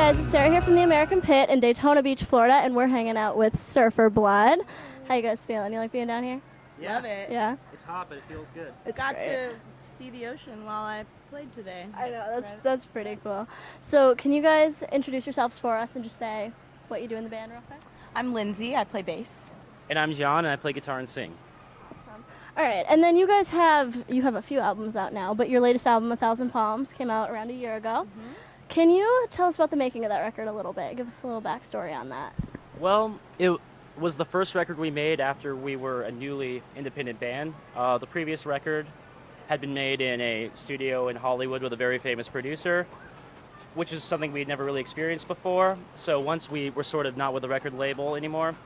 guys, it's Sara here from the American Pit in Daytona Beach, Florida, and we're hanging out with Surfer Blood. How you guys feeling? You like being down here? Yeah. Love it. Yeah? It's hot, but it feels good. It's Got great. to see the ocean while I played today. I know, that's pretty cool. So can you guys introduce yourselves for us and just say what you do in the band real quick? I'm Lindsay. I play bass. And I'm John, and I play guitar and sing. Awesome. All right, and then you guys have a few albums out now, but your latest album, 1,000 Palms, came out around a year ago. Mm-hmm. Can you tell us about the making of that record a little bit? Give us a little backstory on that. Well, it was the first record we made after we were a newly independent band. The previous record had been made in a studio in Hollywood with a very famous producer, which is something we had never really experienced before. So once we were sort of not with the record label anymore,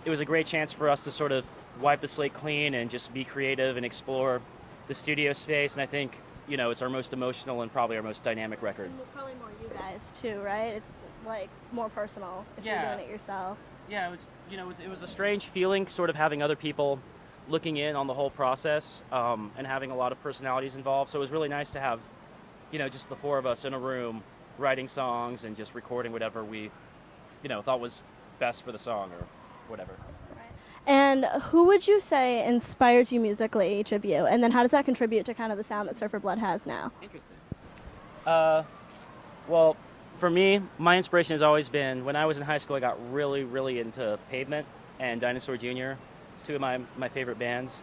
it was a great chance for us to sort of wipe the slate clean and just be creative and explore the studio space. And I think, you know, it's our most emotional and probably our most dynamic record. And probably more you guys too, right? It's like more personal if Yeah. you're doing it yourself. Yeah, it was a strange feeling, sort of having other people looking in on the whole process, and having a lot of personalities involved. So it was really nice to have, you know, just the four of us in a room writing songs and just recording whatever we, you know, thought was best for the song or whatever. And who would you say inspires you musically, each of you? And then how does that contribute to kind of the sound that Surfer Blood has now? Interesting. Well, for me, my inspiration has always been, when I was in high school, I got really, really into Pavement and Dinosaur Jr. It's two of my favorite bands.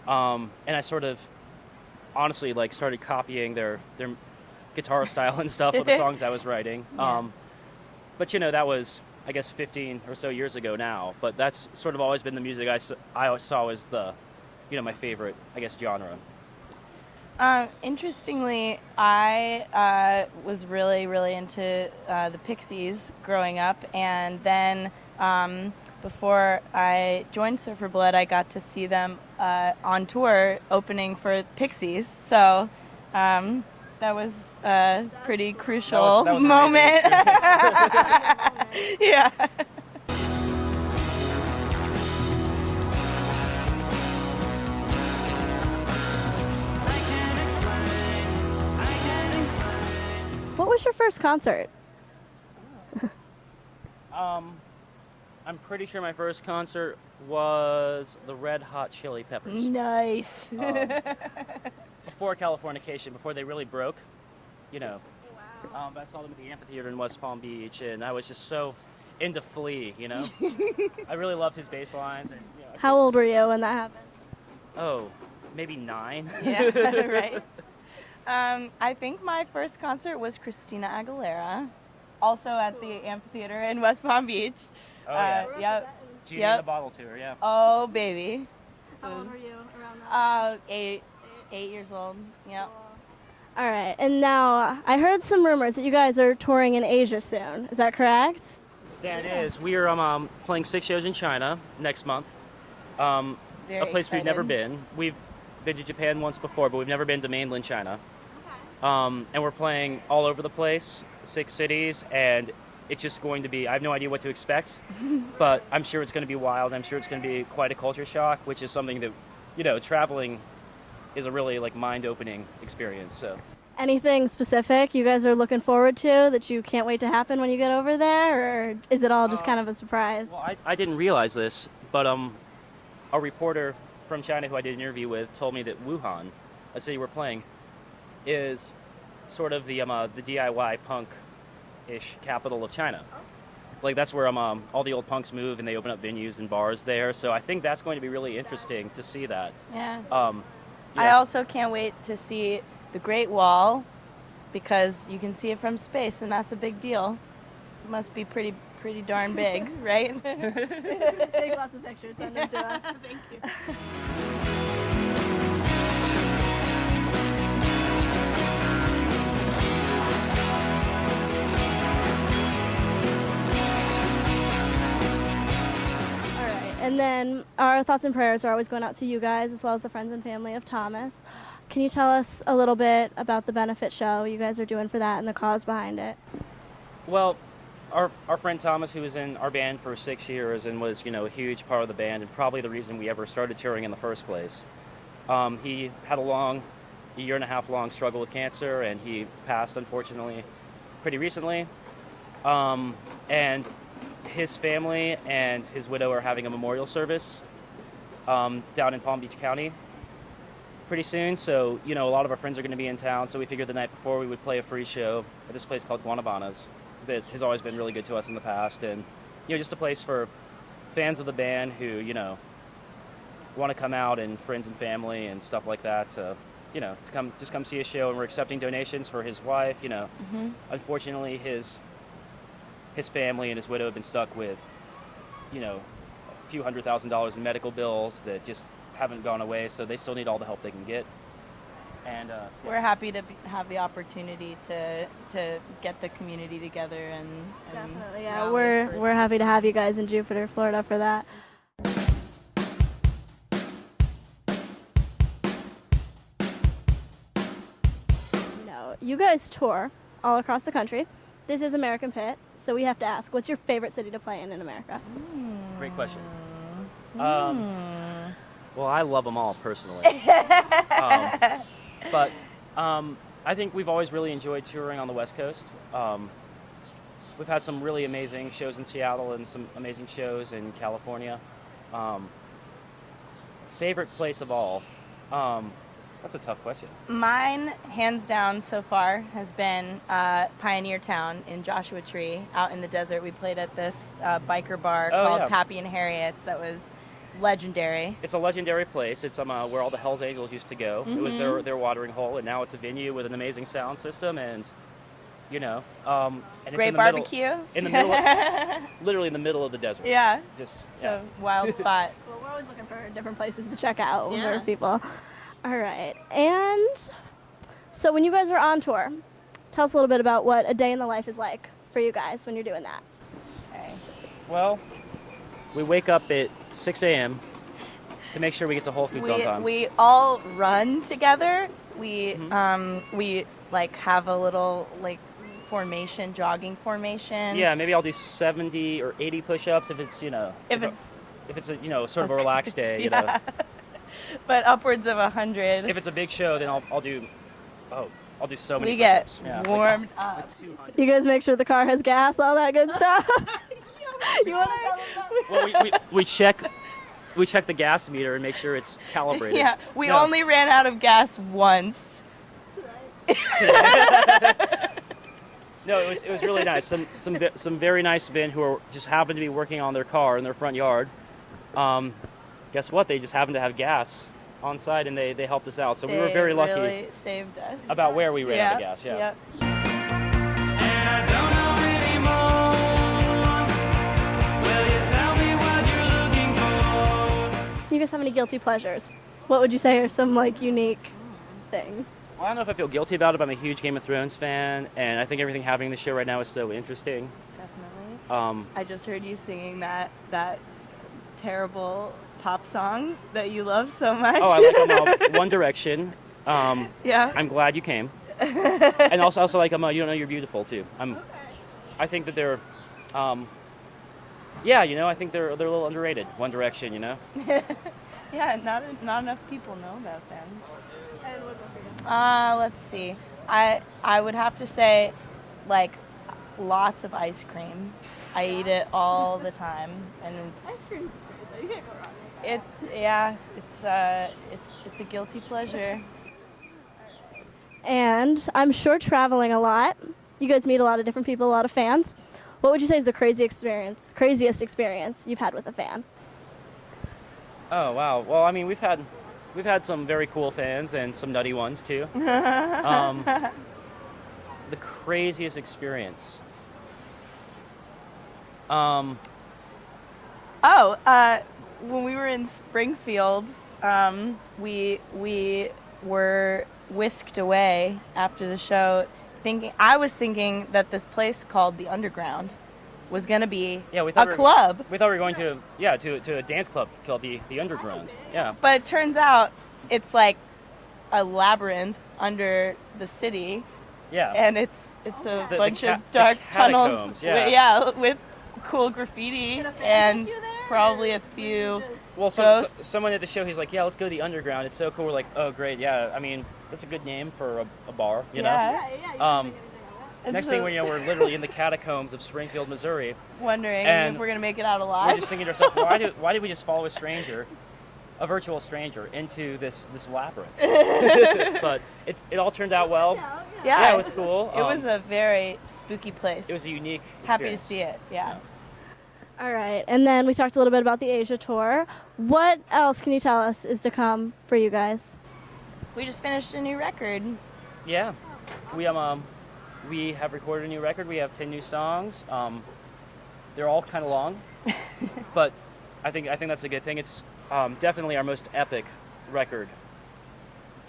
And I sort of, honestly, like, started copying their guitar style and stuff with the songs I was writing. Yeah. But, you know, that was, I guess, 15 or so years ago now. But that's sort of always been the music I always saw as the, you know, my favorite, I guess, genre. Interestingly, I was really, really into the Pixies growing up, and then before I joined Surfer Blood, I got to see them on tour opening for Pixies. So that was a pretty crucial that was an moment. amazing Yeah. What was your first concert? I'm pretty sure my first concert was the Red Hot Chili Peppers. Nice. Before Californication, before they really broke, you know. But I saw them at the amphitheater in West Palm Beach, and I was just so into Flea, you know. I really loved his bass lines. And, you know, How old were you when that happened? Oh, maybe 9. Yeah, right. I think my first concert was Christina Aguilera, also at the amphitheater in West Palm Beach. Oh, yeah. Yep. Genie Yep. in the Bottle tour, yeah. Oh, baby. How old were you around that? 8 years old. Yep. All right, and now I heard some rumors that you guys are touring in Asia soon. Is that correct? Yeah, it is. We are playing 6 shows in China next month. A Very place we've never excited. been. We've been to Japan once before, but we've never been to mainland China. And we're playing all over the place, 6 cities, and it's just going to be, I have no idea what to expect, but I'm sure it's going to be wild. I'm sure it's going to be quite a culture shock, which is something that, you know, traveling is a really, like, mind-opening experience. So Anything specific you guys are looking forward to that you can't wait to happen when you get over there, or is it all just kind of a surprise? Well, I didn't realize this, but a reporter from China who I did an interview with told me that Wuhan, a city we're playing, is sort of the DIY punk-ish capital of China. Like, that's where all the old punks move, and they open up venues and bars there. So I think that's going to be really interesting to see that. Yeah. I Yes. also can't wait to see the Great Wall, because you can see it from space, and that's a big deal. It must be pretty darn big, right? Take lots of pictures, send them to us. Thank you. All right, and then our thoughts and prayers are always going out to you guys as well as the friends and family of Thomas. Can you tell us a little bit about the benefit show you guys are doing for that and the cause behind it? Well, our friend Thomas, who was in our band for 6 years and was, you know, a huge part of the band and probably the reason we ever started touring in the first place, he had a year and a half long struggle with cancer, and he passed, unfortunately, pretty recently. And his family and his widow are having a memorial service down in Palm Beach County pretty soon. So, a lot of our friends are going to be in town. So we figured the night before we would play a free show at this place called Guanabanas that has always been really good to us in the past. And, just a place for fans of the band who, want to come out, and friends and family and stuff like that to come see a show. And we're accepting donations for his wife. Unfortunately, his family and his widow have been stuck with, a few $100,000 in medical bills that just haven't gone away, so they still need all the help they can get. And we're happy to have the opportunity to get the community together and definitely, yeah. We're happy to have you guys in Jupiter, Florida for that. You guys tour all across the country. This is American Pit, so we have to ask, what's your favorite city to play in America? Great question. Well, I love them all personally. But I think we've always really enjoyed touring on the West Coast. We've had some really amazing shows in Seattle and some amazing shows in California. Favorite place of all? That's a tough question. Mine, hands down so far, has been Pioneer Town in Joshua Tree, out in the desert. We played at this biker bar called Pappy and Harriet's that was legendary. It's a legendary place. It's where all the Hells Angels used to go. It was their watering hole, and now it's a venue with an amazing sound system and, and it's great in the barbecue. In the middle, literally in the middle of the desert. Yeah. Just wild spot. Well, we're always looking for different places to check out for people. All right. And so when you guys are on tour, tell us a little bit about what a day in the life is like for you guys when you're doing that. Okay. Well, we wake up at 6 a.m. to make sure we get to Whole Foods on time. We all run together. We have a little formation, jogging formation. Yeah, maybe I'll do 70 or 80 push-ups if it's if it's a sort of a relaxed day. But upwards of 100. If it's a big show, then I'll do so many We get push-ups. warmed up. You guys make sure the car has gas, all that good stuff. You want to tell them that? Well, we check the gas meter and make sure it's calibrated. Yeah, we only ran out of gas once. No, it was really nice. Some very nice men who just happened to be working on their car in their front yard. Guess what? They just happened to have gas on site, and they helped us out. So we were very lucky. They really saved us. About where we ran out of gas. Yeah. Yep. And I don't know anymore. Will you tell me what you're looking for? You guys have any guilty pleasures? What would you say are some unique things? Well, I don't know if I feel guilty about it, but I'm a huge Game of Thrones fan, and I think everything happening in the show right now is so interesting. Definitely. I just heard you singing that terrible pop song that you love so much. Oh, I like them all. One Direction. Yeah. I'm Glad You Came. And also like You Don't Know You're Beautiful too. I think that they're, I think they're a little underrated. One Direction, Yeah, not enough people know about them. Let's see. I would have to say, lots of ice cream. I eat it all the time, and Ice cream's good, though. You can't go wrong with that. it's a guilty pleasure. And I'm sure traveling a lot, you guys meet a lot of different people, a lot of fans. What would you say is the craziest experience you've had with a fan? Oh wow. Well, I mean, we've had some very cool fans and some nutty ones too. The craziest experience. When we were in Springfield, we were whisked away after the show. I was thinking that this place called the Underground was going to be a club. We thought we were going to a dance club called the Underground. Yeah. But it turns out it's like a labyrinth under the city. Yeah. And it's a bunch of the dark tunnels. Yeah. With cool graffiti and probably a few Well, ghosts. someone at the show, he's like, yeah, let's go to the Underground. It's so cool. We're like, oh, great. Yeah. I mean, that's a good name for a bar, you know? Yeah. Next thing we know, we're literally in the catacombs of Springfield, Missouri. Wondering And if we're going to make it out We're alive. just thinking to ourselves, why did we just follow a stranger, a virtual stranger, into this labyrinth? But it all turned out well. Yeah, it was cool. It was a very spooky place. It was a unique Happy to experience. see it, yeah. All right, and then we talked a little bit about the Asia tour. What else can you tell us is to come for you guys? We just finished a new record. Yeah, we have recorded a new record. We have 10 new songs. They're all kind of long, but I think that's a good thing. It's definitely our most epic record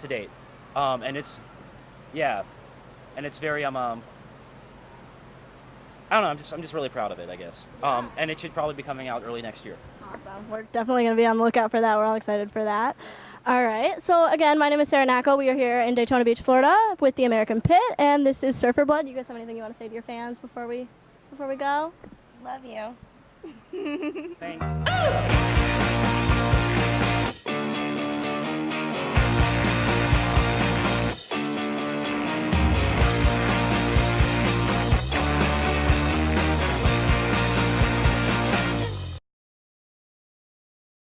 to date, and it's very I don't know. I'm just really proud of it, I guess. And it should probably be coming out early next year. Awesome. We're definitely going to be on the lookout for that. We're all excited for that. All right. So again, my name is Sara. We are here in Daytona Beach, Florida, with the American Pit, and this is Surfer Blood. You guys have anything you want to say to your fans before we go? Love you. Thanks.